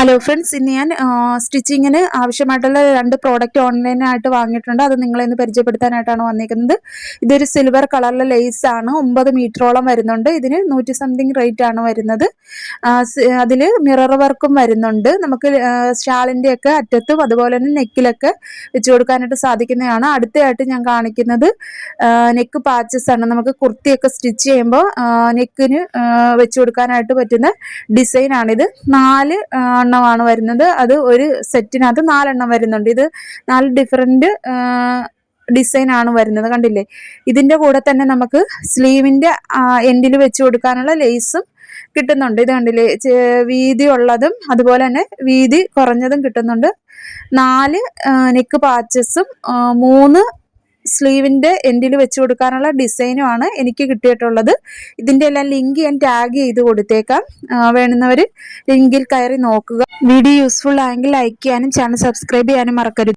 Hello friends, ഇന്ന് ഞാൻ സ്റ്റിച്ചിങ്ങിന് ആവശ്യമായിട്ടുള്ള 2 പ്രോഡക്റ്റ് ഓൺലൈനായിട്ട് വാങ്ങിയിട്ടുണ്ട്. അത് നിങ്ങളെ ഇന്ന് പരിചയപ്പെടുത്താനായിട്ടാണ് വന്നിരിക്കുന്നത്. ഇതൊരു സിൽവർ കളറിലെ ലേസ് ആണ്. 9 മീറ്ററോളം വരുന്നുണ്ട്. ഇതിന് 100 സംതിങ് റേറ്റ് ആണ് വരുന്നത്. അതിൽ മിറർ വർക്കും വരുന്നുണ്ട്. നമുക്ക് ഷാളിൻ്റെയൊക്കെ അറ്റത്തും അതുപോലെ തന്നെ നെക്കിലൊക്കെ വെച്ച് കൊടുക്കാനായിട്ട് സാധിക്കുന്നതാണ്. അടുത്തതായിട്ട് ഞാൻ കാണിക്കുന്നത് നെക്ക് പാച്ചസ് ആണ്. നമുക്ക് കുർത്തിയൊക്കെ സ്റ്റിച്ച് ചെയ്യുമ്പോൾ നെക്കിന് വെച്ച് കൊടുക്കാനായിട്ട് പറ്റുന്ന ഡിസൈനാണിത്. 4 എണ്ണമാണ് വരുന്നത്. അത് ഒരു സെറ്റിനകത്ത് 4 എണ്ണം വരുന്നുണ്ട്. ഇത് 4 ഡിഫറെൻറ്റ് ഡിസൈൻ ആണ് വരുന്നത്. കണ്ടില്ലേ? ഇതിൻ്റെ കൂടെ തന്നെ നമുക്ക് സ്ലീവിൻ്റെ എൻഡിൽ വെച്ച് കൊടുക്കാനുള്ള ലേസും കിട്ടുന്നുണ്ട്. ഇത് കണ്ടില്ലേ? വീതി ഉള്ളതും അതുപോലെ തന്നെ വീതി കുറഞ്ഞതും കിട്ടുന്നുണ്ട്. 4 നെക്ക് പാച്ചസും 3 സ്ലീവിൻ്റെ എൻഡിൽ വെച്ച് കൊടുക്കാനുള്ള ഡിസൈനുമാണ് എനിക്ക് കിട്ടിയിട്ടുള്ളത്. ഇതിൻ്റെ എല്ലാം ലിങ്ക് ഞാൻ ടാഗ് ചെയ്ത് കൊടുത്തേക്കാം. വേണ്ടുന്നവർ ലിങ്കിൽ കയറി നോക്കുക. വീഡിയോ യൂസ്ഫുൾ ആയെങ്കിൽ ലൈക്ക് ചെയ്യാനും ചാനൽ സബ്സ്ക്രൈബ് ചെയ്യാനും മറക്കരുത്.